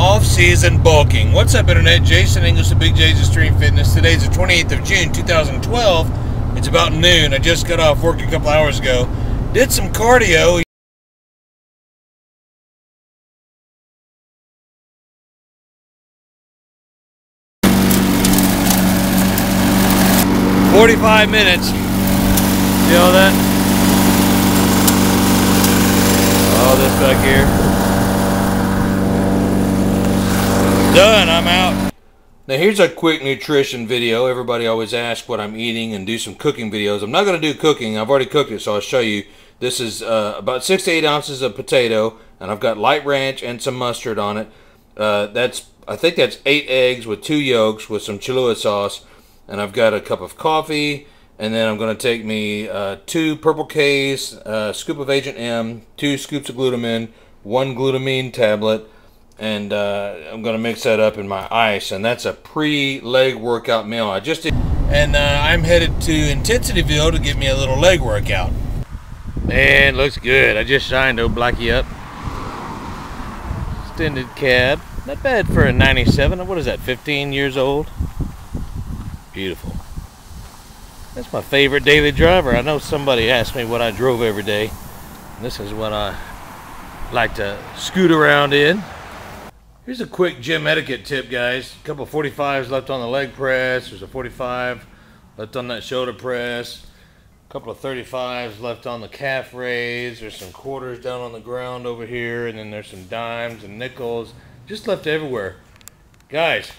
Off-season bulking. What's up, Internet? Jason English of Big J's Extreme Fitness. Today's the 28th of June, 2012. It's about noon. I just got off work a couple hours ago. Did some cardio. "45 minutes. See all that? All this back here. Done, I'm out. Now here's a quick nutrition video. Everybody always asks what I'm eating and do some cooking videos. I'm not going to do cooking. I've already cooked it, so I'll show you. This is about 6 to 8 ounces of potato, and I've got light ranch and some mustard on it. I think that's 8 eggs with 2 yolks with some Cholula sauce, and I've got a cup of coffee, and then I'm going to take me 2 Purple K's, a scoop of Agent M, 2 scoops of glutamine, 1 glutamine tablet, and I'm going to mix that up in my ice, and that's a pre-leg workout meal. I just did, and I'm headed to Intensity-ville to get me a little leg workout. Man, looks good. I just shined old Blackie up. Extended cab. Not bad for a 97. What is that, 15 years old? Beautiful. That's my favorite daily driver. I know somebody asked me what I drove every day. This is what I like to scoot around in. Here's a quick gym etiquette tip, guys. A couple 45s left on the leg press. There's a 45 left on that shoulder press. A couple of 35s left on the calf raise. There's some quarters down on the ground over here, and then there's some dimes and nickels just left everywhere. Guys,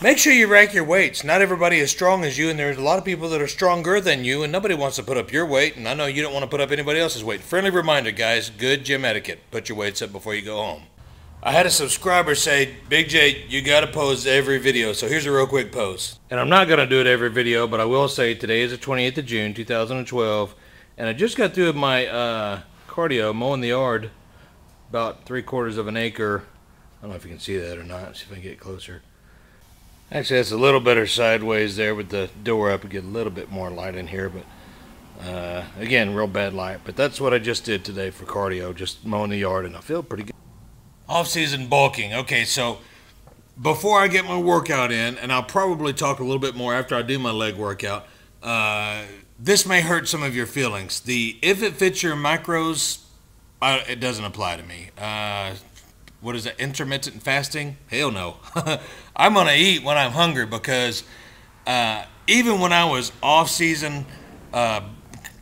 make sure you rank your weights. Not everybody is strong as you, and there's a lot of people that are stronger than you, and nobody wants to put up your weight, and I know you don't want to put up anybody else's weight. Friendly reminder, guys, good gym etiquette. Put your weights up before you go home. I had a subscriber say, "Big J, you got to pose every video." So here's a real quick pose. And I'm not going to do it every video, but I will say today is the 28th of June, 2012. And I just got through with my cardio, mowing the yard, about 3/4 of an acre. I don't know if you can see that or not. Let's see if I can get closer. Actually, that's a little better sideways there with the door up. We get a little bit more light in here, but again, real bad light. But that's what I just did today for cardio, just mowing the yard, and I feel pretty good. Off-season bulking. Okay, so before I get my workout in, and I'll probably talk a little bit more after I do my leg workout, this may hurt some of your feelings. The "if it fits your macros," it doesn't apply to me. What is it, intermittent fasting? Hell no. I'm going to eat when I'm hungry, because even when I was off-season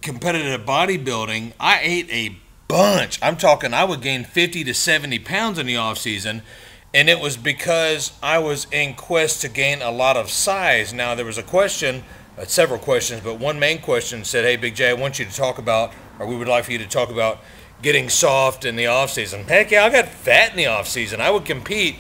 competitive bodybuilding, I ate a bunch. I'm talking, I would gain 50 to 70 pounds in the off season, and it was because I was in quest to gain a lot of size. Now there was a question, several questions, but one main question said, "Hey Big J, I want you to talk about, or we would like for you to talk about getting soft in the off season." Heck yeah, I got fat in the off season. I would compete,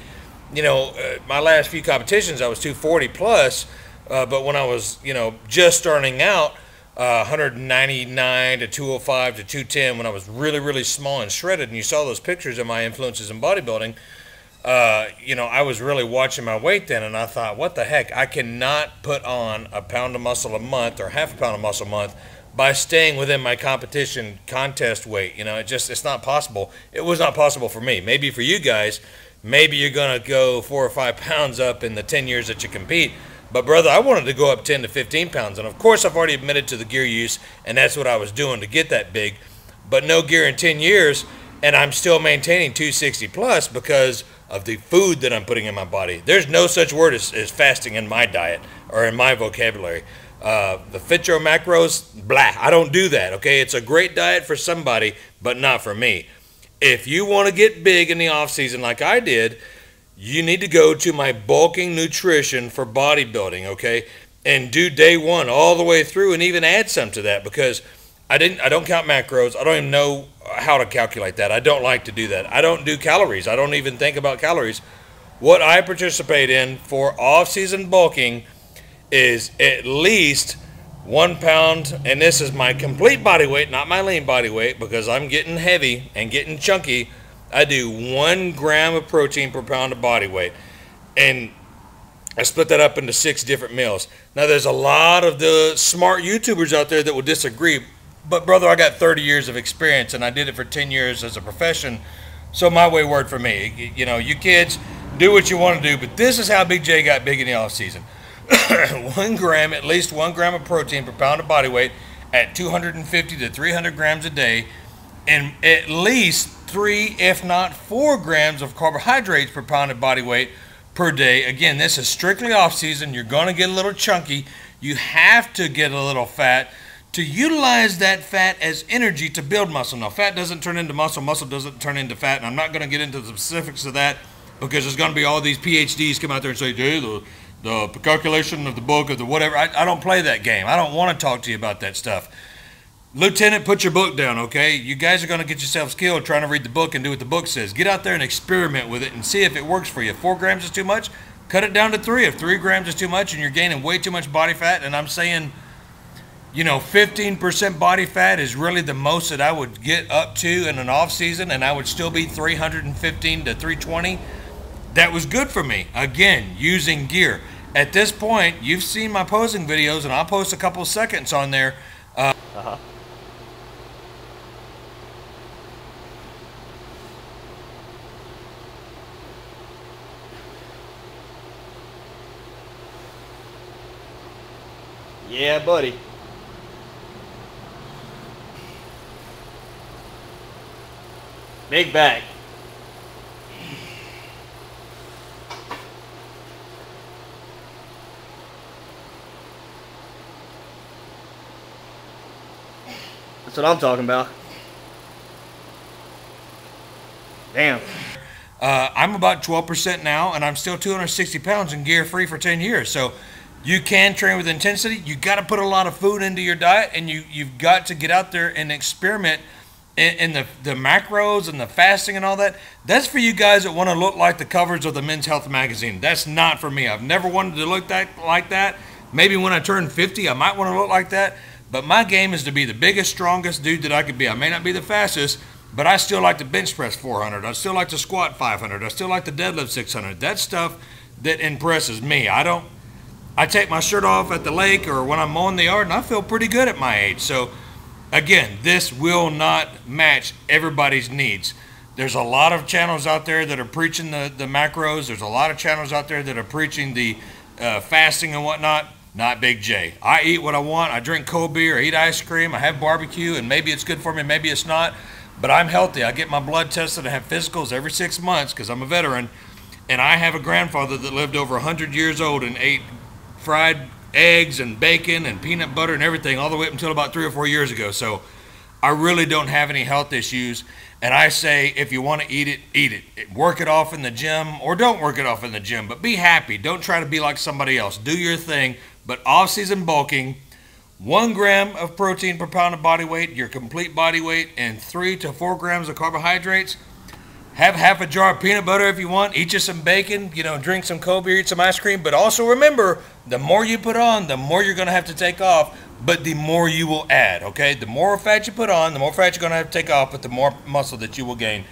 you know, my last few competitions I was 240 plus, but when I was, you know, just starting out, 199 to 205 to 210, when I was really small and shredded, and you saw those pictures of my influences in bodybuilding, you know, I was really watching my weight then, and I thought, what the heck, I cannot put on a pound of muscle a month or half a pound of muscle a month by staying within my competition contest weight. You know, it's not possible. It was not possible for me. Maybe for you guys, maybe you're going to go 4 or 5 pounds up in the 10 years that you compete. But brother, I wanted to go up 10 to 15 pounds, and of course I've already admitted to the gear use, and that's what I was doing to get that big. But no gear in 10 years, and I'm still maintaining 260 plus because of the food that I'm putting in my body. There's no such word as fasting in my diet or in my vocabulary. The fit your macros, blah, I don't do that, okay? It's a great diet for somebody, but not for me. If you want to get big in the off season like I did, you need to go to my bulking nutrition for bodybuilding, okay? And do day one all the way through, and even add some to that, because I don't count macros. I don't even know how to calculate that. I don't like to do that. I don't do calories. I don't even think about calories. What I participate in for off-season bulking is at least 1 pound, and this is my complete body weight, not my lean body weight, because I'm getting heavy and getting chunky. I do 1 gram of protein per pound of body weight, and I split that up into 6 different meals. Now there's a lot of the smart YouTubers out there that will disagree, but brother, I got 30 years of experience, and I did it for 10 years as a profession, so my way worked for me. You know, you kids, do what you want to do, but this is how Big J got big in the off season. 1 gram, at least 1 gram of protein per pound of body weight at 250 to 300 grams a day, and at least 3, if not 4 grams of carbohydrates per pound of body weight per day. Again, this is strictly off season. You're going to get a little chunky. You have to get a little fat to utilize that fat as energy to build muscle. Now, fat doesn't turn into muscle. Muscle doesn't turn into fat, and I'm not going to get into the specifics of that because there's going to be all these PhDs come out there and say, hey, the calculation of the book of the whatever. I don't play that game. I don't want to talk to you about that stuff. Lieutenant, put your book down, okay? You guys are going to get yourselves killed trying to read the book and do what the book says. Get out there and experiment with it and see if it works for you. If 4 grams is too much, cut it down to 3. If 3 grams is too much and you're gaining way too much body fat, and I'm saying, you know, 15% body fat is really the most that I would get up to in an off season, and I would still be 315 to 320. That was good for me. Again, using gear. At this point, you've seen my posing videos, and I'll post a couple seconds on there. Yeah, buddy. Big bag. That's what I'm talking about. Damn. I'm about 12% now, and I'm still 260 pounds and gear free for 10 years. So you can train with intensity. You got to put a lot of food into your diet, and you've got to get out there and experiment in the macros and the fasting and all that. That's for you guys that want to look like the covers of the Men's Health magazine. That's not for me. I've never wanted to look like that. Maybe when I turn 50, I might want to look like that. But my game is to be the biggest, strongest dude that I could be. I may not be the fastest, but I still like to bench press 400. I still like to squat 500. I still like to deadlift 600. That's stuff that impresses me. I take my shirt off at the lake or when I'm mowing the yard, and I feel pretty good at my age. So, again, this will not match everybody's needs. There's a lot of channels out there that are preaching the macros. There's a lot of channels out there that are preaching the fasting and whatnot. Not Big J. I eat what I want. I drink cold beer. I eat ice cream. I have barbecue, and maybe it's good for me, maybe it's not. But I'm healthy. I get my blood tested. I have physicals every 6 months because I'm a veteran. And I have a grandfather that lived over 100 years old and ate fried eggs and bacon and peanut butter and everything all the way up until about 3 or 4 years ago. So I really don't have any health issues. And I say, if you want to eat it, eat it. Work it off in the gym, or don't work it off in the gym. But be happy. Don't try to be like somebody else. Do your thing. But off-season bulking, 1 gram of protein per pound of body weight, your complete body weight, and 3 to 4 grams of carbohydrates. Have half a jar of peanut butter if you want. Eat you some bacon. You know, drink some cold beer, eat some ice cream. But also remember, the more you put on, the more you're going to have to take off, but the more you will add, okay? The more fat you put on, the more fat you're going to have to take off, but the more muscle that you will gain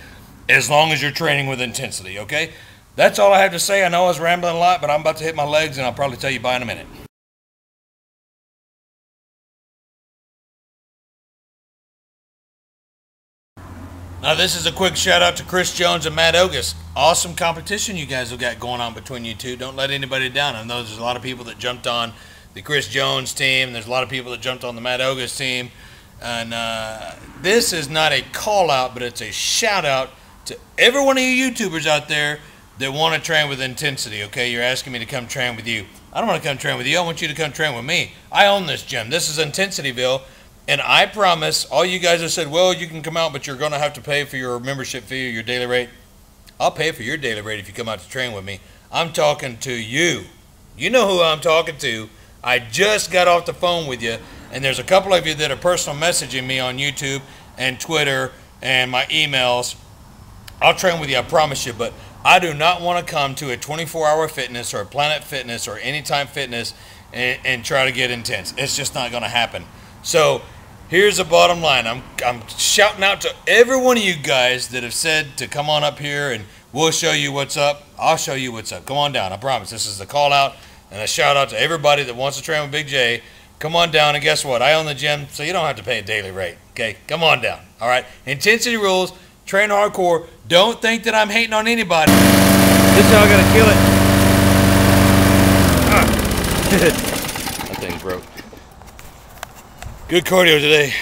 as long as you're training with intensity, okay? That's all I have to say. I know I was rambling a lot, but I'm about to hit my legs, and I'll probably tell you bye in a minute. Now, this is a quick shout out to Chris Jones and Matt Ogus. Awesome competition you guys have got going on between you two. Don't let anybody down. I know there's a lot of people that jumped on the Chris Jones team. There's a lot of people that jumped on the Matt Ogus team. And this is not a call out, but it's a shout out to every one of you YouTubers out there that want to train with intensity, okay? You're asking me to come train with you. I don't want to come train with you. I want you to come train with me. I own this gym. This is Intensityville. And I promise, all you guys have said, well, you can come out, but you're going to have to pay for your membership fee or your daily rate. I'll pay for your daily rate if you come out to train with me. I'm talking to you. You know who I'm talking to. I just got off the phone with you, and there's a couple of you that are personal messaging me on YouTube and Twitter and my emails. I'll train with you, I promise you, but I do not want to come to a 24-hour fitness or a Planet Fitness or Anytime Fitness and try to get intense. It's just not going to happen. So here's the bottom line. I'm shouting out to every one of you guys that have said to come on up here and we'll show you what's up. I'll show you what's up. Come on down. I promise. This is a call out and a shout out to everybody that wants to train with Big J. Come on down, and guess what? I own the gym, so you don't have to pay a daily rate. Okay? Come on down. All right? Intensity rules. Train hardcore. Don't think that I'm hating on anybody. This is how I gotta kill it. Ah. That thing broke. Good cardio today.